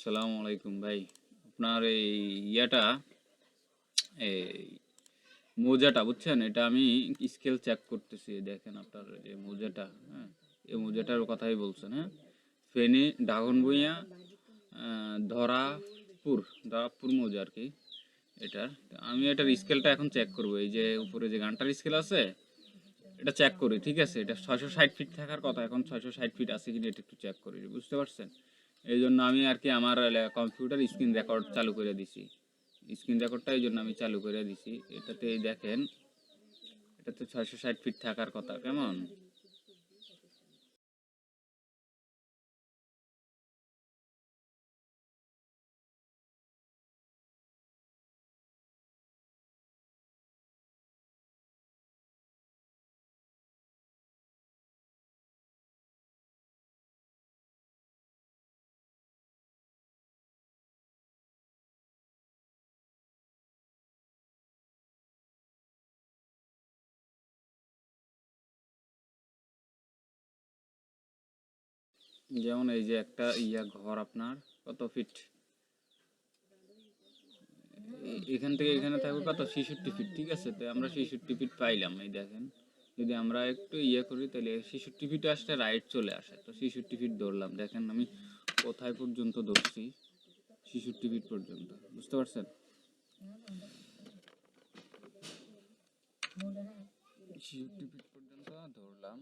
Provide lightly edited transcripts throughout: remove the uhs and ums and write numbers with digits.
আসসালামু আলাইকুম ভাই। আপনার এই ইয়াটা এই মোজাটা বুঝছেন? এটা আমি স্কেল চেক করতেছি। দেখেন আপনার যে মোজাটা, হ্যাঁ? এই মোজাটার কথাই বলছেন, হ্যাঁ? ফেনী, দাগনভূঞা, ধরাপুর, ধরাপুর মৌজা আরকি এটার। আমি এটার স্কেলটা এখন চেক করব। এই যে উপরে যে গানটার স্কেল আছে, এটা চেক করি, ঠিক আছে? এটা ৬৬০ ফিট থাকার কথা, এখন ৬৬০ ফিট আছে কিনা এটা একটু চেক করি, বুঝতে পারছেন? এই জন্য আমি আর কি আমার কম্পিউটার স্ক্রিন রেকর্ড চালু করে দিছি। স্ক্রিন রেকর্ডটা এই জন্য আমি চালু করে দিছি। এটাতে দেখেন, এটাতে ৬৬০ ফিট থাকার কথা, কেমন? যেমন এই যে একটা ঘর আপনার কত ফিট, এখান থেকে এখানে থাকবে কত, ৬৬ ফিট, ঠিক আছে? তো আমরা ৬৬ ফিট পাইলাম, এই দেখেন। যদি আমরা একটু করি তাহলে ৬৬ ফিট আসলে রাইট চলে আসে, তো ৬৬ ফিট ধরলাম। দেখেন আমি কোথায় পর্যন্ত ধরছি, ৬৬ ফিট পর্যন্ত, বুঝতে পারছেন? ৬৬ ফিট পর্যন্ত ধরলাম।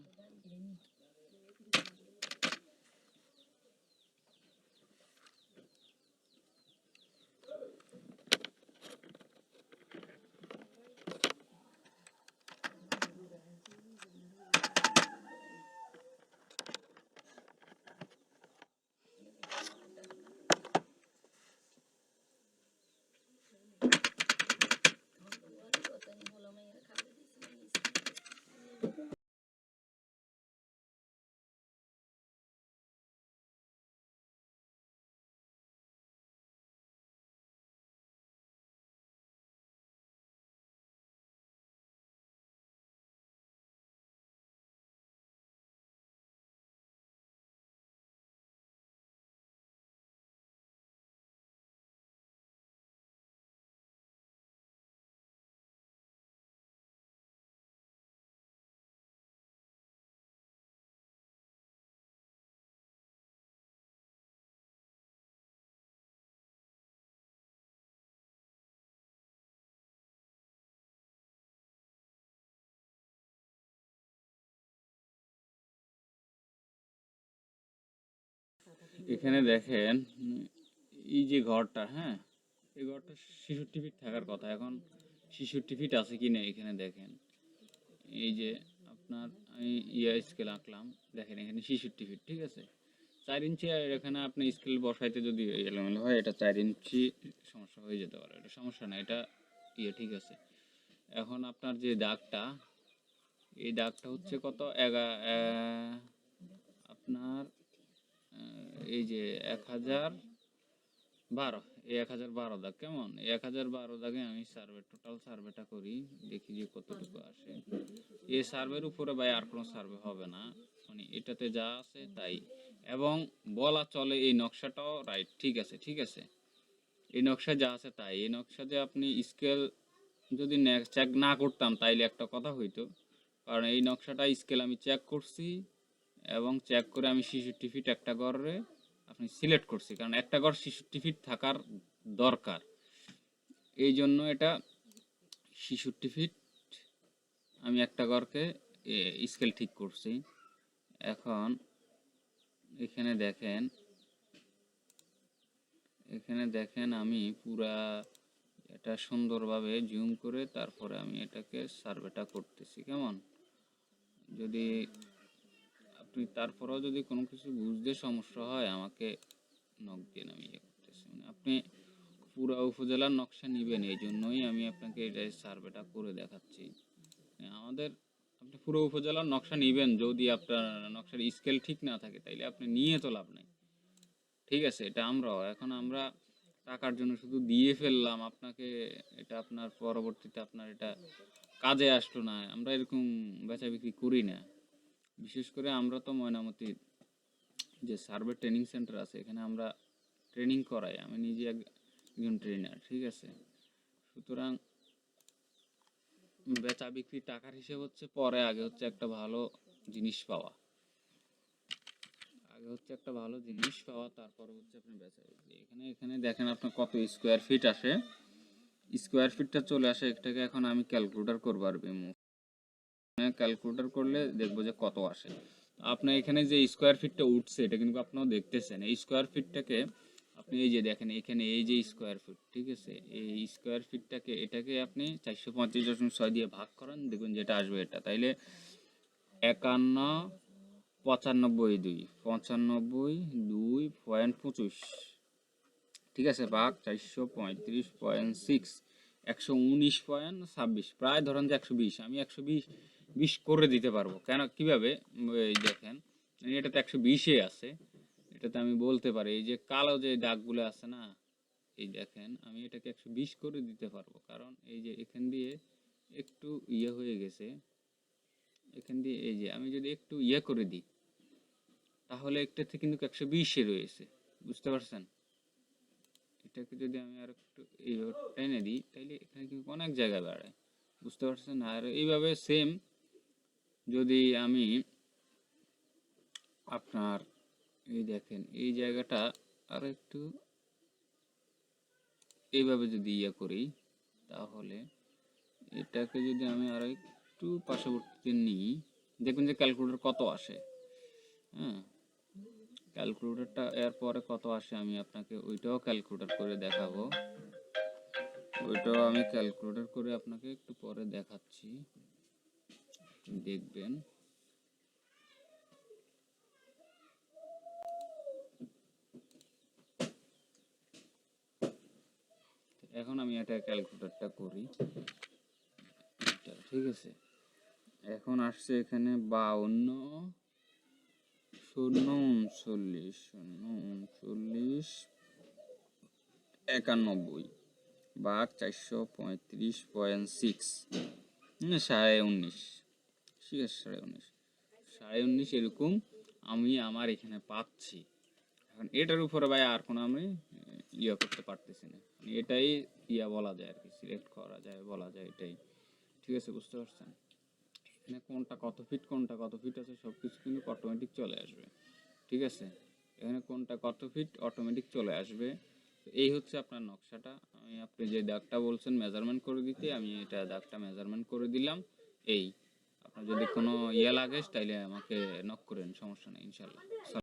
এখানে দেখেন, এই যে ঘরটা, হ্যাঁ, এই ঘরটা ৬৬ ফিট থাকার কথা। এখন ৬৬ ফিট আছে কি না এখানে দেখেন। এই যে আপনার আমি স্কেল আঁকলাম, দেখেন এখানে ৬৬ ফিট, ঠিক আছে? ৪ ইঞ্চি, আর এখানে আপনি স্কেল বসাইতে যদি এলোমেলো হয়, এটা ৪ ইঞ্চি সমস্যা হয়ে যেতে পারে। এটা সমস্যা না, এটা ঠিক আছে। এখন আপনার যে দাগটা, এই দাগটা হচ্ছে কত, আপনার এই যে ১০১২, এই ১০১২ দাগ, কেমন? এই ১০১২ দাগে আমি টোটাল সার্ভেটা করি, দেখি যে কতটুকু আসে। এই সার্ভের উপরে ভাই আর কোনো সার্ভে হবে না, মানে এটাতে যা আছে তাই। এবং বলা চলে এই নকশাটাও রাইট, ঠিক আছে, ঠিক আছে? এই নকশা যা আছে তাই। এই নকশা যে আপনি স্কেল যদি চেক না করতাম তাইলে একটা কথা হইতো, কারণ এই নকশাটা স্কেল আমি চেক করছি, এবং চেক করে আমি ৬৬ ফিট একটা ঘরে আপনি সিলেক্ট করছি, কারণ একটা ঘর ৬৬ ফিট থাকার দরকার। এই জন্য এটা ৬৬ ফিট আমি একটা ঘরকে স্কেল ঠিক করছি। এখন এখানে দেখেন, এখানে দেখেন আমি পুরা এটা সুন্দরভাবে জুম করে তারপরে আমি এটাকে সার্ভেটা করতেছি, কেমন? যদি আপনি তারপরেও যদি কোনো কিছু বুঝতে সমস্যা হয় আমাকে নক দিয়ে আমি করতেছি, মানে আপনি পুরো উপজেলার নকশা নিবেন, এই জন্যই আমি আপনাকে এটা সার্ভেটা করে দেখাচ্ছি। আমাদের আপনি পুরো উপজেলার নকশা নিবেন, যদি আপনার নকশার স্কেল ঠিক না থাকে তাইলে আপনি নিয়ে তো লাভ নেই, ঠিক আছে? এটা আমরাও এখন আমরা টাকার জন্য শুধু দিয়ে ফেললাম আপনাকে, এটা আপনার পরবর্তীতে আপনার এটা কাজে আসলো না, আমরা এরকম বেচা বিক্রি করি না। বিশেষ করে আমরা তো ময়নামতির যে সার্ভে ট্রেনিং সেন্টার আছে, এখানে আমরা ট্রেনিং করাই, আমি নিজে একজন ট্রেনার, ঠিক আছে। সুতরাং বেচা বিক্রি টাকার হিসেব হচ্ছে পরে, আগে হচ্ছে একটা ভালো জিনিস পাওয়া, তারপর হচ্ছে আপনি বেচা বিক্রি। এখানে দেখেন আপনার কত স্কোয়ার ফিট আসে, স্কোয়ার ফিটটা চলে আসে, এটাকে এখন আমি ক্যালকুলেটর করবো আর ক্যালকুলেটর করলে দেখবো যে কত আসে। আপনার এখানে যে স্কোয়ার ফিটটা উঠছে এটা কিন্তু আপনারা দেখতেছেন, এই স্কোয়ার ফিটটাকে আপনি এই যে দেখেন এখানে এই যে স্কোয়ার ফিট, ঠিক আছে, এই স্কোয়ার ফিটটাকে এটাকে আপনি 435.6 দিয়ে ভাগ করেন, দেখুন যেটা আসবে এটা, তাইলে 51, 95, 2.25, ঠিক আছে, ভাগ 435.6, 119.26, প্রায় ধরেন যে 120, আমি 120 করে দিতে পারবো। কেন কিভাবে, এই দেখেন এটা তো 120-এ আছে, এটাতে আমি বলতে পারি এই যে কালো যে দাগগুলো আছে না, এই দেখেন আমি এটাকে 120 করে দিতে পারবো, কারণ এই যে এখান দিয়ে একটু ইয়ে হয়ে গেছে, এখান দিয়ে এই যে আমি যদি একটু ইয়ে করে দিই তাহলে একটাতে কিন্তু 120-এ রয়েছে, বুঝতে পারছেন। এটাকে যদি আমি আর একটু এইভাবে টেনে দিই তাহলে এখানে কিন্তু অনেক জায়গা বাড়ায়, বুঝতে পারছেন। আর এইভাবে সেম যদি আমি আপনার এই দেখেন এই জায়গাটা আর একটু এইভাবে যদি ইয়ে করি, তাহলে এটাকে যদি আমি আর একটু পার্শ্ববর্তীতে নিই, দেখুন যে ক্যালকুলেটর কত আসে। হ্যাঁ, ক্যালকুলেটরটা এর পরে কত আসে আমি আপনাকে ওইটাও ক্যালকুলেটর করে দেখাবো, ওইটাও আমি ক্যালকুলেটর করে আপনাকে একটু পরে দেখাচ্ছি, দেখবেন। এখন আমি এটা ক্যালকুলেটরটা করি, ঠিক আছে। এখন আসছে এখানে 52, 0, 39, 0, 39, 91 ভাগ 435.6, 19.5, ঠিক আছে, 19.5 এরকম আমি আমার এখানে পাচ্ছি। এখন এটার উপরে ভাই আর কোনো আমি ইয়া করতে পারতেছি না, এটাই ইয়া বলা যায় আর কি, সিলেক্ট করা যায় বলা যায় এটাই, ঠিক আছে, বুঝতে পারছেন। এখানে কোনটা কত ফিট আছে সব কিছু কিন্তু অটোমেটিক চলে আসবে, ঠিক আছে। এখানে কোনটা কত ফিট অটোমেটিক চলে আসবে। এই হচ্ছে আপনার নকশাটা, আমি আপনি যে দাগটা বলছেন মেজারমেন্ট করে দিতে, আমি এটা দাগটা মেজারমেন্ট করে দিলাম। এই আপনার যদি কোনো ইয়ে লাগে তাইলে আমাকে নক করেন, সমস্যা নেই ইনশাল্লাহ।